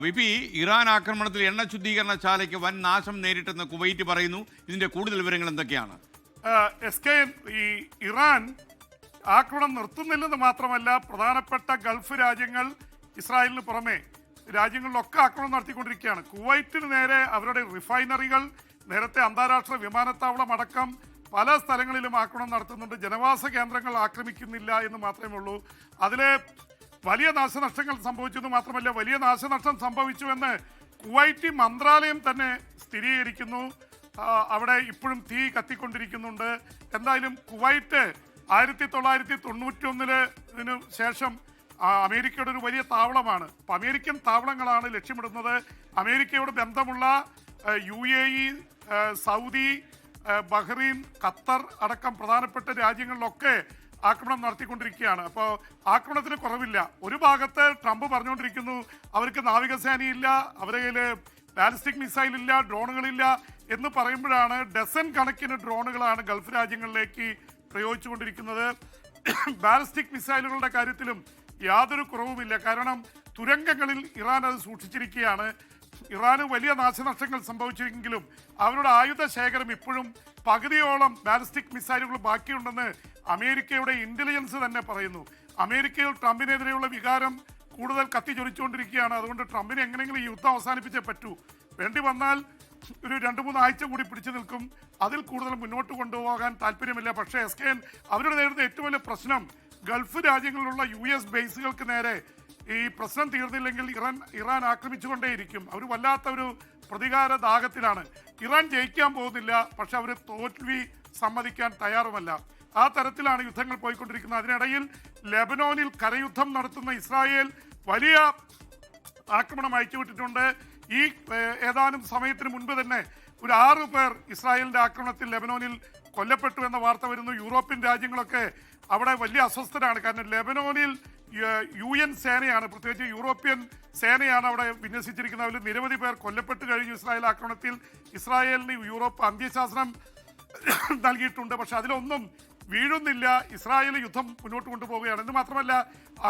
V P Iran ആക്രമണത്തിൽ എണ്ണ ശുദ്ധീകരണ ശാലയ്ക്ക് വൻ നാശം നേരിട്ടെന്ന് കുവൈറ്റ് പറയുന്നു. ഇതിന്റെ കൂടുതൽ വിവരങ്ങൾ എന്തൊക്കെയാണ്? ഈ ഇറാൻ ആക്രമണം നിർത്തുന്നില്ലെന്ന് മാത്രമല്ല, പ്രധാനപ്പെട്ട ഗൾഫ് രാജ്യങ്ങൾ ഇസ്രായേലിന് പുറമെ രാജ്യങ്ങളിലൊക്കെ ആക്രമണം നടത്തിക്കൊണ്ടിരിക്കുകയാണ്. കുവൈറ്റിന് നേരെ അവരുടെ റിഫൈനറികൾ, നേരത്തെ അന്താരാഷ്ട്ര വിമാനത്താവളം അടക്കം പല സ്ഥലങ്ങളിലും ആക്രമണം നടത്തുന്നുണ്ട്. ജനവാസ കേന്ദ്രങ്ങൾ ആക്രമിക്കുന്നില്ല എന്ന് മാത്രമേ ഉള്ളൂ. അതിലെ വലിയ നാശനഷ്ടങ്ങൾ സംഭവിച്ചെന്ന് മാത്രമല്ല, വലിയ നാശനഷ്ടം സംഭവിച്ചുവെന്ന് കുവൈറ്റി മന്ത്രാലയം തന്നെ സ്ഥിരീകരിക്കുന്നു. അവിടെ ഇപ്പോഴും തീ കത്തിക്കൊണ്ടിരിക്കുന്നുണ്ട്. എന്തായാലും കുവൈറ്റ് 1991 ശേഷം അമേരിക്കയുടെ ഒരു വലിയ താവളമാണ്. അപ്പം അമേരിക്കൻ താവളങ്ങളാണ് ലക്ഷ്യമിടുന്നത്. അമേരിക്കയോട് ബന്ധമുള്ള UAE, സൗദി, ബഹ്റൈൻ, ഖത്തർ അടക്കം പ്രധാനപ്പെട്ട രാജ്യങ്ങളിലൊക്കെ ആക്രമണം നടത്തിക്കൊണ്ടിരിക്കുകയാണ്. അപ്പോൾ ആക്രമണത്തിന് കുറവില്ല. ഒരു ഭാഗത്ത് ട്രംപ് പറഞ്ഞുകൊണ്ടിരിക്കുന്നു അവർക്ക് നാവികസേനയില്ല, അവരുടെ കയ്യിൽ ബാലിസ്റ്റിക് മിസൈൽ ഇല്ല, ഡ്രോണുകളില്ല എന്ന് പറയുമ്പോഴാണ് ഡസൻ കണക്കിന് ഡ്രോണുകളാണ് ഗൾഫ് രാജ്യങ്ങളിലേക്ക് പ്രയോഗിച്ചുകൊണ്ടിരിക്കുന്നത്. ബാലിസ്റ്റിക് മിസൈലുകളുടെ കാര്യത്തിലും യാതൊരു കുറവുമില്ല. കാരണം തുരങ്കങ്ങളിൽ ഇറാൻ അത് സൂക്ഷിച്ചിരിക്കുകയാണ്. ഇറാന് വലിയ നാശനഷ്ടങ്ങൾ സംഭവിച്ചെങ്കിലും അവരുടെ ആയുധ ശേഖരം ഇപ്പോഴും പകുതിയോളം ബാലിസ്റ്റിക് മിസൈലുകൾ ബാക്കിയുണ്ടെന്ന് അമേരിക്കയുടെ ഇന്റലിജൻസ് തന്നെ പറയുന്നു. അമേരിക്കയിൽ ട്രംപിനെതിരെയുള്ള വികാരം കൂടുതൽ കത്തിച്ചൊലിച്ചുകൊണ്ടിരിക്കുകയാണ്. അതുകൊണ്ട് ട്രംപിന് എങ്ങനെയെങ്കിലും ഈ യുദ്ധം അവസാനിപ്പിച്ചേ പറ്റൂ. വേണ്ടി വന്നാൽ ഒരു 2-3 ആഴ്ച കൂടി പിടിച്ചു നിൽക്കും. അതിൽ കൂടുതൽ മുന്നോട്ട് കൊണ്ടുപോകാൻ താല്പര്യമില്ല. പക്ഷേ SKN അവരുടെ നേരിടുന്ന ഏറ്റവും വലിയ പ്രശ്നം ഗൾഫ് രാജ്യങ്ങളിലുള്ള US ബേസുകൾക്ക് നേരെ ഈ പ്രശ്നം തീർന്നില്ലെങ്കിൽ ഇറാൻ ആക്രമിച്ചുകൊണ്ടേയിരിക്കും. അവർ വല്ലാത്ത ഒരു പ്രതികാര ദാഹത്തിലാണ്. ഇറാൻ ജയിക്കാൻ പോകുന്നില്ല, പക്ഷെ അവർ തോൽവി സമ്മതിക്കാൻ തയ്യാറുമല്ല. ആ തരത്തിലാണ് യുദ്ധങ്ങൾ പോയിക്കൊണ്ടിരിക്കുന്നത്. അതിനിടയിൽ ലെബനോനിൽ കരയുദ്ധം നടത്തുന്ന ഇസ്രായേൽ വലിയ ആക്രമണം അയച്ചുവിട്ടിട്ടുണ്ട്. ഈ ഏതാനും സമയത്തിന് മുൻപ് തന്നെ ഒരു 6 പേർ ഇസ്രായേലിന്റെ ആക്രമണത്തിൽ ലെബനോനിൽ കൊല്ലപ്പെട്ടു എന്ന വാർത്ത വരുന്നു. യൂറോപ്യൻ രാജ്യങ്ങളൊക്കെ അവിടെ വലിയ അസ്വസ്ഥരാണ്. കാരണം ലെബനോനിൽ UN സേനയാണ്, പ്രത്യേകിച്ച് യൂറോപ്യൻ സേനയാണ് അവിടെ വിന്യസിച്ചിരിക്കുന്നത്. അതിൽ നിരവധി പേർ കൊല്ലപ്പെട്ട് കഴിഞ്ഞു ഇസ്രായേൽ ആക്രമണത്തിൽ. ഇസ്രായേലിന് യൂറോപ്പ് അന്ത്യശാസനം നൽകിയിട്ടുണ്ട്. പക്ഷെ അതിലൊന്നും വീഴുന്നില്ല. ഇസ്രായേൽ യുദ്ധം മുന്നോട്ട് കൊണ്ടുപോവുകയാണ്. എന്ന് മാത്രമല്ല,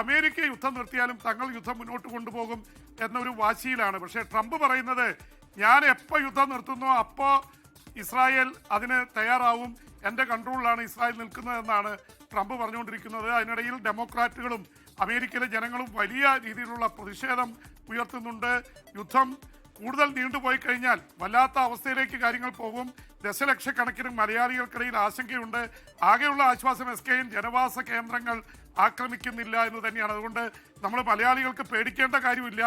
അമേരിക്ക യുദ്ധം നിർത്തിയാലും തങ്ങൾ യുദ്ധം മുന്നോട്ട് കൊണ്ടുപോകും എന്നൊരു വാശിയിലാണ്. പക്ഷേ ട്രംപ് പറയുന്നത് ഞാൻ എപ്പോൾ യുദ്ധം നിർത്തുന്നോ അപ്പോൾ ഇസ്രായേൽ അതിന് തയ്യാറാവും, എൻ്റെ കൺട്രോളിലാണ് ഇസ്രായേൽ നിൽക്കുന്നതെന്നാണ് ട്രംപ് പറഞ്ഞുകൊണ്ടിരിക്കുന്നത്. അതിനിടയിൽ ഡെമോക്രാറ്റുകളും അമേരിക്കയിലെ ജനങ്ങളും വലിയ രീതിയിലുള്ള പ്രതിഷേധം ഉയർത്തുന്നുണ്ട്. യുദ്ധം കൂടുതൽ നീണ്ടുപോയി കഴിഞ്ഞാൽ വല്ലാത്ത അവസ്ഥയിലേക്ക് കാര്യങ്ങൾ പോകും. ദശലക്ഷക്കണക്കിന് മലയാളികൾക്കിടയിൽ ആശങ്കയുണ്ട്. ആകെയുള്ള ആശ്വാസം SKN ജനവാസ കേന്ദ്രങ്ങൾ ആക്രമിക്കുന്നില്ല എന്ന് തന്നെയാണ്. അതുകൊണ്ട് നമ്മൾ മലയാളികൾക്ക് പേടിക്കേണ്ട കാര്യമില്ല.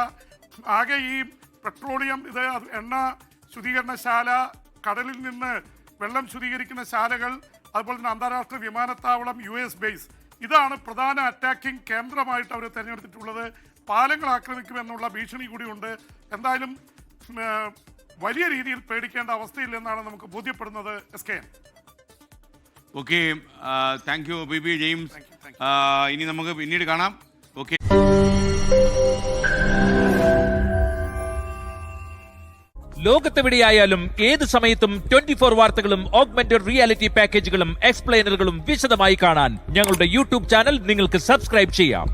ആകെ ഈ പെട്രോളിയം, ഇത് എണ്ണ ശുദ്ധീകരണശാല, കടലിൽ നിന്ന് വെള്ളം ശുദ്ധീകരിക്കുന്ന ശാലകൾ, അതുപോലെ തന്നെ അന്താരാഷ്ട്ര വിമാനത്താവളം, US ബേസ്, ഇതാണ് പ്രധാന അറ്റാക്കിംഗ് കേന്ദ്രമായിട്ട് അവർ തിരഞ്ഞെടുത്തിട്ടുള്ളത്. പാലങ്ങൾ ആക്രമിക്കുമെന്നുള്ള ഭീഷണി കൂടിയുണ്ട്. എന്തായാലും വലിയ രീതിയിൽ പേടിക്കേണ്ട അവസ്ഥയില്ലെന്നാണ് നമുക്ക് ബോധ്യപ്പെടുന്നത്. SKN. Okay, thank you BB James. ഇനി നമുക്ക് പിന്നീട് കാണാം. ഓക്കെ. ലോകത്തെവിടെയായാലും ഏത് സമയത്തും 24 വാർത്തകളും ഓഗ്മെന്റഡ് റിയാലിറ്റി പാക്കേജുകളും എക്സ്പ്ലെയിനറുകളും വിശദമായി കാണാൻ ഞങ്ങളുടെ YouTube ചാനൽ നിങ്ങൾക്ക് സബ്സ്ക്രൈബ് ചെയ്യാം.